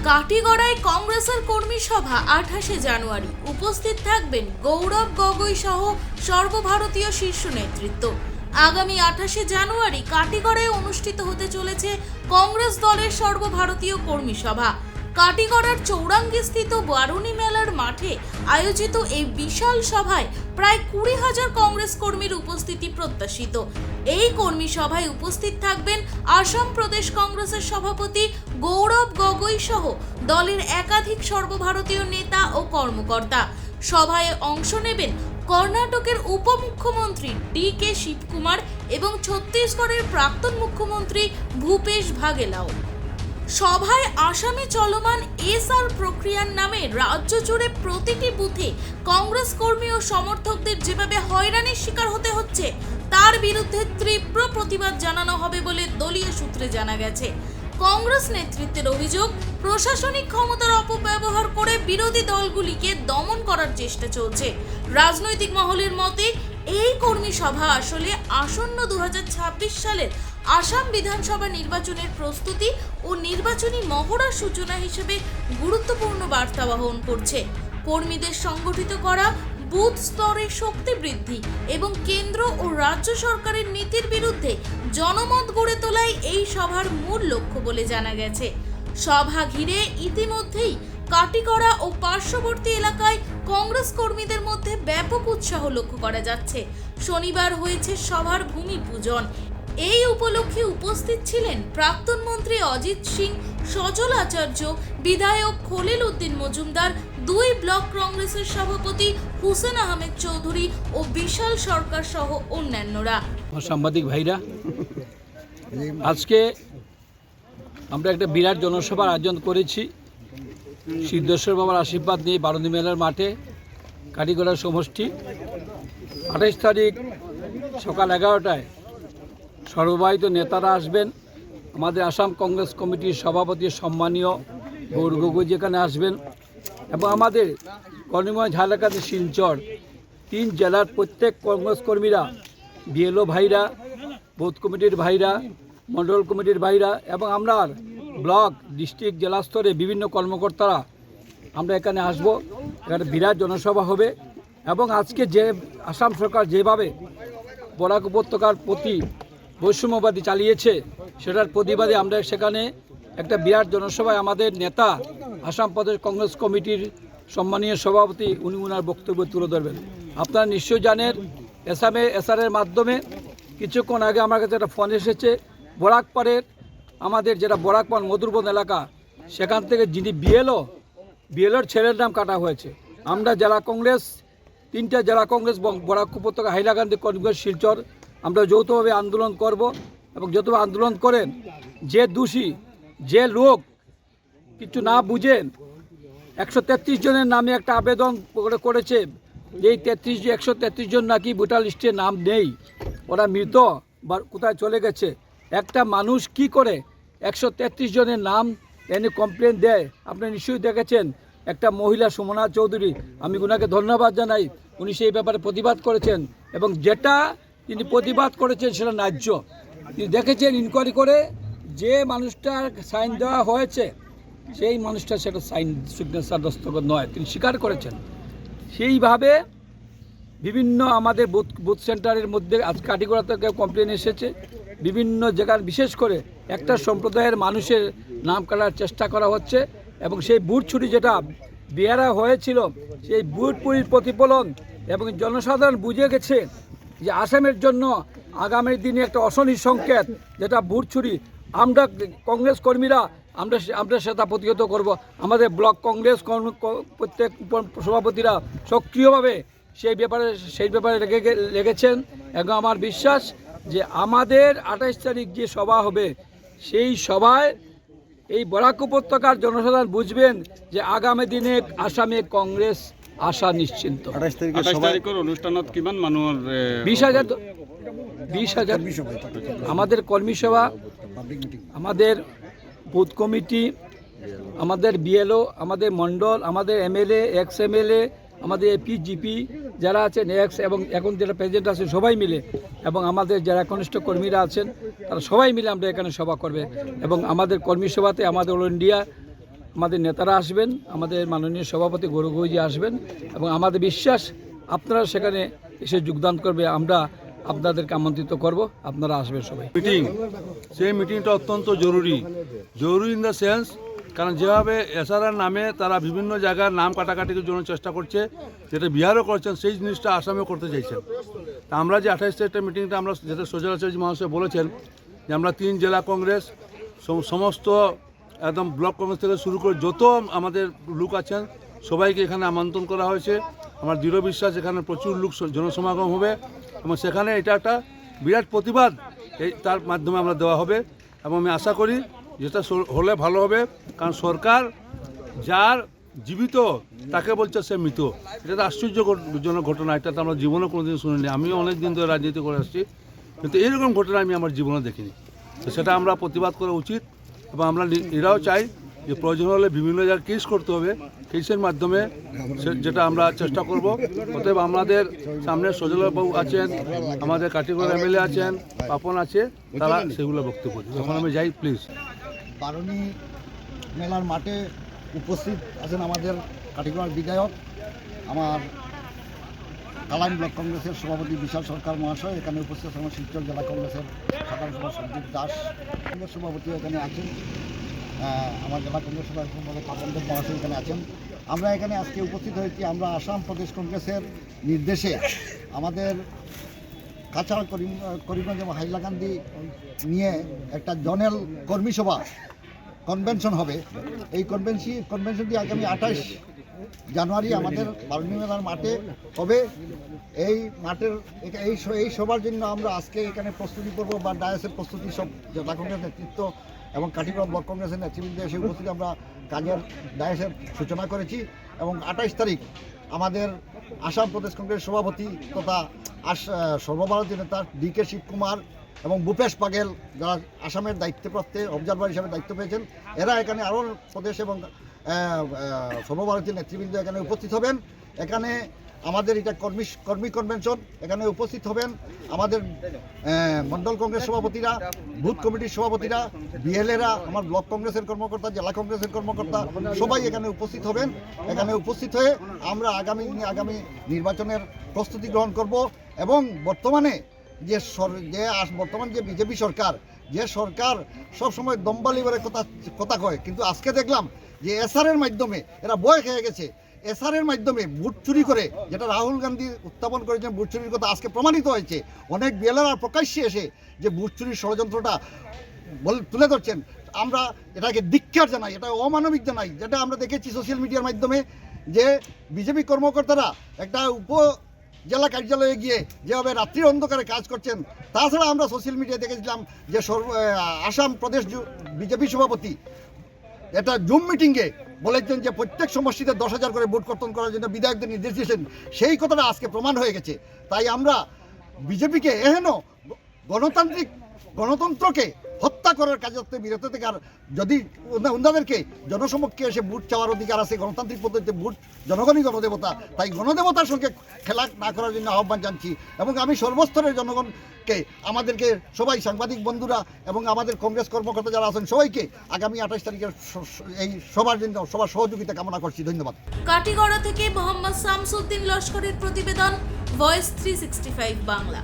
কাটিগড়ায় কংগ্রেসের কর্মী সভা 28শে জানুয়ারি। উপস্থিত থাকবেন গৌরব গগৈ সহ সর্বভারতীয় শীর্ষ নেতৃত্ব। আগামী 28শে জানুয়ারি কাটিগড়ায় অনুষ্ঠিত হতে চলেছে কংগ্রেস দলের সর্বভারতীয় কর্মী সভা। কাটিগড়ার চৌরাঙ্গীস্থিত বারুণী মেলার মাঠে আয়োজিত এই বিশাল সভায় প্রায় 20,000 কংগ্রেস কর্মীর উপস্থিতি প্রত্যাশিত। এই কর্মী সভায় উপস্থিত থাকবেন আসাম প্রদেশ কংগ্রেসের সভাপতি গৌরব গগৈ সহ দলের একাধিক সর্বভারতীয় নেতা ও কর্মকর্তা। সভায় অংশ নেবেন কর্ণাটকের উপমুখ্যমন্ত্রী ডি.কে. শিবকুমার এবং ছত্তিশগড়ের প্রাক্তন মুখ্যমন্ত্রী ভূপেশ ভাগেলাও। সভায় আসামে চলমান এসআর প্রক্রিয়ার নামে রাজ্য জুড়ে প্রতিটি বুথে কংগ্রেস কর্মী ও সমর্থকদের যেভাবে হয়রানির শিকার হতে হচ্ছে তার বিরুদ্ধে তীব্র প্রতিবাদ জানানো হবে বলে দলীয় সূত্রে জানা গেছে। কংগ্রেস নেতৃত্বের অভিযোগ, প্রশাসনিক ক্ষমতার অপব্যবহার করে বিরোধী দলগুলিকে দমন করার চেষ্টা চলছে। রাজনৈতিক মহলের মতে এই কর্মী সভা আসলে আসন্ন 2026 সালের আসাম বিধানসভা নির্বাচনের প্রস্তুতি ও নির্বাচনী মহড়ার সূচনা হিসেবে গুরুত্বপূর্ণ বার্তা বহন করছে। কর্মীদের সংগঠিত করা, বুথ স্তরে শক্তি বৃদ্ধি এবং কেন্দ্র ও রাজ্য সরকারের নীতির বিরুদ্ধে জনমত গড়ে তোলাই এই সভার মূল লক্ষ্য বলে জানা গেছে। সভা ঘিরে ইতিমধ্যেই কাটিগড়া ও পার্শ্ববর্তী এলাকায় কংগ্রেস কর্মীদের মধ্যে ব্যাপক উৎসাহ লক্ষ্য করা যাচ্ছে। শনিবার হয়েছে সভার ভূমি পূজন। এই উপলক্ষে উপস্থিত ছিলেন প্রাক্তন মন্ত্রী অজিত সিং, সজল আচার্য, বিধায়ক খলিল উদ্দিন মজুমদার, 2 ব্লক কংগ্রেসের সভাপতি হুসেন আহমেদ চৌধুরী ও বিশাল সরকার সহ অন্যান্যরা। সাংবাদিক ভাইরা, আজকে আমরা একটা বিরাট জনসভার আয়োজন করেছি সিদ্ধেশ্বর বাবার আশীর্বাদ নিয়ে বারুণী মেলার মাঠে কাটিগড়া সমষ্টি। 28 তারিখ সকাল 11টায় সর্বভারতীয় নেতারা আসবেন। আমাদের আসাম কংগ্রেস কমিটির সভাপতি সম্মানীয় গৌর গগৈ যেখানে আসবেন এবং আমাদের কর্মীময় ঝালকাঠি, শিলচর 3 জেলার প্রত্যেক কংগ্রেস কর্মীরা, বিএলও ভাইরা, বুথ কমিটির ভাইরা, মণ্ডল কমিটির ভাইরা এবং আমরা ব্লক, ডিস্ট্রিক্ট, জেলা স্তরে বিভিন্ন কর্মকর্তারা আমরা এখানে আসব। এখানে বিরাট জনসভা হবে এবং আজকে যে আসাম সরকার যেভাবে বরাক উপত্যকার প্রতি বৈষম্যবাদী চালিয়েছে সেটার প্রতিবাদে আমরা সেখানে একটা বিরাট জনসভায় আমাদের নেতা আসাম প্রদেশ কংগ্রেস কমিটির সম্মানীয় সভাপতি উনি ওনার বক্তব্য তুলে ধরবেন। আপনারা নিশ্চয়ই জানেন এসআরের মাধ্যমে কিছুক্ষণ আগে আমার কাছে একটা ফোন এসেছে বরাকপাড়ের আমাদের যেটা বরাকপাড় মধুরবন এলাকা, সেখান থেকে যিনি বিএলওর ছেলের নাম কাটা হয়েছে। আমরা জেলা কংগ্রেস 3টা জেলা কংগ্রেস বরাক উপত্যকা, হাইলাকান্দি, করিমগঞ্জ, শিলচর আমরা যৌথভাবে আন্দোলন করব এবং যৌথভাবে আন্দোলন করেন যে দোষী, যে লোক কিছু না বুঝেন 133 জনের নামে একটা আবেদন করেছে। এই 133 জন নাকি ভোটার লিস্টে নাম নেই, ওরা মৃত বা কোথায় চলে গেছে। একটা মানুষ কি করে 133 জনের নাম এনে কমপ্লেন দেয়? আপনি নিশ্চয়ই দেখেছেন একটা মহিলা সুমনা চৌধুরী, আমি ওনাকে ধন্যবাদ জানাই, উনি সেই ব্যাপারে প্রতিবাদ করেছেন এবং যেটা তিনি প্রতিবাদ করেছেন সেটা ন্যায্য। তিনি দেখেছেন ইনকোয়ারি করে যে মানুষটার সাইন দেওয়া হয়েছে সেই মানুষটা সেটা সাইন সিগনেচার দস্তখত নয়, তিনি স্বীকার করেছেন। সেইভাবে বিভিন্ন আমাদের বুথ সেন্টারের মধ্যে আজ কাটিগড়া থেকে কমপ্লেন এসেছে। বিভিন্ন জায়গার বিশেষ করে একটা সম্প্রদায়ের মানুষের নাম কাটার চেষ্টা করা হচ্ছে এবং সেই বুথ ছুটি যেটা বিহারে হয়েছিল সেই বুথ পুরির প্রতিফলন এবং জনসাধারণ বুঝে গেছে যে আসামের জন্য আগামী দিনে একটা অশনি সংকেত যেটা বুথ ছুরি। আমরা কংগ্রেস কর্মীরা আমরা সেটা প্রতিহত করব। আমাদের ব্লক কংগ্রেস প্রত্যেক সভাপতিরা সক্রিয়ভাবে সেই ব্যাপারে লেগেছেন এবং আমার বিশ্বাস যে আমাদের 28 তারিখ যে সভা হবে সেই সভায় এই বরাক উপত্যকার জনসাধারণ বুঝবেন যে আগামী দিনে আসামে কংগ্রেস আশা নিশ্চিন্ত। 28 তারিখের অনুষ্ঠানত কিমান মানুহৰ 20,000 আমাদের কর্মী সভা, আমাদের বুথ কমিটি, আমাদের বিএলও, আমাদের মণ্ডল, আমাদের এমএলএ, এক্স এমএলএ, আমাদের এপি জিপি যারা আছেন এক্স এবং এখন যারা প্রেসিডেন্ট আছেন সবাই মিলে এবং আমাদের যারা কনিষ্ঠ কর্মীরা আছেন তারা সবাই মিলে আমরা এখানে সভা করবে এবং আমাদের কর্মী সভাতে আমাদের অল ইন্ডিয়া আমাদের নেতারা আসবেন, আমাদের মাননীয় সভাপতি গৌরবজি আসবেন এবং আমাদের বিশ্বাস আপনারা সেখানে এসে যোগদান করবে। আমরা আপনাদেরকে আমন্ত্রিত করব, আপনারা আসবেন সবাই। মিটিং, সেই মিটিংটা অত্যন্ত জরুরি ইন দ্য সেন্স, কারণ যেভাবে এসআরআর নামে তারা বিভিন্ন জায়গার নাম কাটাকাটির জন্য চেষ্টা করছে, যেটা বিহারও করছেন, সেই জিনিসটা আসামেও করতে চাইছেন। তা আমরা যে 28 তারিখের মিটিংটা আমরা যেটা সচরাচর মহাশয় বলেছেন যে আমরা 3 জেলা কংগ্রেস, সমস্ত একদম ব্লক কংগ্রেস থেকে শুরু করে যত আমাদের লোক আছেন সবাইকে এখানে আমন্ত্রণ করা হয়েছে। আমার দৃঢ় বিশ্বাস এখানে প্রচুর লোক জনসমাগম হবে এবং সেখানে এটা একটা বিরাট প্রতিবাদ তার মাধ্যমে আমরা দেওয়া হবে এবং আমি আশা করি যেটা হলে ভালো হবে, কারণ সরকার যার জীবিত তাকে বলছে সে মৃত। এটা তো আশ্চর্যজনক ঘটনা, এটা তো আমরা জীবনে কোনোদিন শুনিনি। আমিও অনেক দিন ধরে রাজনীতি করে আসছি, কিন্তু এইরকম ঘটনা আমি আমার জীবনে দেখিনি। তো সেটা আমরা প্রতিবাদ করা উচিত এবং আমরা এরাও চাই যে প্রয়োজন হলে বিভিন্ন জায়গায় কেস করতে হবে, কেসের মাধ্যমে যেটা আমরা চেষ্টা করব। অতএব আমাদের সামনে সজলবাবু আছেন, আমাদের কাটিগড় এমএলএ আছেন, পাপন আছে, তারা সেগুলো বক্তব্য করবে। এখন আমি যাই প্লিজ। বারুণী মেলার মাঠে উপস্থিত আছেন আমাদের কাটিগড়ার বিধায়ক, আমার কালাইন ব্লক কংগ্রেসের সভাপতি বিশাল সরকার মহাশয়, এখানে উপস্থিত আছেন আমার শিলচর জেলা কংগ্রেসের সাধারণ সম্পাদক সন্দীপ দাস, কংগ্রেস সভাপতি এখানে আছেন, আমার জেলা কংগ্রেস সভাপতি পাপনদেব মহাশয় এখানে আছেন। আমরা এখানে আজকে উপস্থিত হয়েছি, আমরা আসাম প্রদেশ কংগ্রেসের নির্দেশে আমাদের কাছাড় করিমগঞ্জ এবং হাইলাকান্দি নিয়ে একটা জোনাল কর্মী সভা কনভেনশন হবে। এই কনভেনশনটি আগামী 28 জানুয়ারি আমাদের বারুণী মেলার মাঠে হবে। এই মাঠের এই সভার জন্য আমরা আজকে এখানে প্রস্তুতি করব বা ডায়াসের প্রস্তুতি সব জেলা কংগ্রেস নেতৃত্ব এবং কাটিগড় ব্লক কংগ্রেসের নেতৃবৃন্দ এসে উপস্থিত আমরা কাজের ডায়াসের সূচনা করেছি এবং 28 তারিখ আমাদের আসাম প্রদেশ কংগ্রেস সভাপতি তথা সর্বভারতীয় নেতা DK শিবকুমার এবং ভূপেশ পাগেল, যারা আসামের দায়িত্বপ্রাপ্তে অবজারভার হিসাবে দায়িত্ব পেয়েছেন, এরা এখানে আরও প্রদেশ এবং সর্বভারতীয় নেতৃবৃন্দ এখানে উপস্থিত হবেন। এখানে আমাদের এটা কর্মী কনভেনশন, এখানে উপস্থিত হবেন আমাদের মন্ডল কংগ্রেস সভাপতিরা, বুথ কমিটির সভাপতিরা, বিএলএরা, আমার ব্লক কংগ্রেসের কর্মকর্তা, জেলা কংগ্রেসের কর্মকর্তা, সবাই এখানে উপস্থিত হবেন। এখানে উপস্থিত হয়ে আমরা আগামী নির্বাচনের প্রস্তুতি গ্রহণ করব এবং বর্তমানে বর্তমান যে বিজেপি সরকার, যে সরকার সবসময় দম্বালিবারের কথা কয়, কিন্তু আজকে দেখলাম যে এসআরের মাধ্যমে এরা বয় খেয়ে গেছে। এসআরের মাধ্যমে ভোট চুরি করে, যেটা রাহুল গান্ধী উত্থাপন করেছেন ভোট চুরির কথা, আজকে প্রমাণিত হয়েছে। অনেক বিএলআর প্রকাশ্যে এসে যে ভোট চুরির ষড়যন্ত্রটা তুলে ধরছেন। আমরা এটাকে ধিক্কার জানাই, এটা অমানবিক জানাই। যেটা আমরা দেখেছি সোশ্যাল মিডিয়ার মাধ্যমে যে বিজেপি কর্মকর্তারা একটা জেলা কার্যালয়ে গিয়ে যেভাবে রাত্রির অন্ধকারে কাজ করছেন। তাছাড়া আমরা সোশ্যাল মিডিয়ায় দেখেছিলাম যে আসাম প্রদেশ বিজেপি সভাপতি এটা জুম মিটিংয়ে বলেছেন যে প্রত্যেক সমষ্টিতে 10,000 করে ভোট কর্তন করার জন্য বিধায়কদের নির্দেশ দিয়েছেন। সেই কথাটা আজকে প্রমাণ হয়ে গেছে। তাই আমরা বিজেপিকে এহেন গণতন্ত্রকে হত্যা করার কাজে বিরত থেকে, আর যদি ওনাদেরকে জনসমক্ষে এসে ভোট চাওয়ার অধিকার আছে, গণতান্ত্রিক পদ্ধতিতে ভোট জনগণই গণদেবতা, তাই গণদেবতার সঙ্গে খেলা না করার জন্য আহ্বান জানছি। এবং আমি সর্বস্তরের জনগণকে, আমাদেরকে সবাই সাংবাদিক বন্ধুরা এবং আমাদের কংগ্রেস কর্মকর্তা যারা আছেন সবাইকে আগামী 28 তারিখের এই সবার জন্য সবার সহযোগিতা কামনা করছি। ধন্যবাদ। কাটিগড়া থেকে মোহাম্মদ শামসুদ্দিন লস্করের প্রতিবেদন, ভয়েস 365 বাংলা।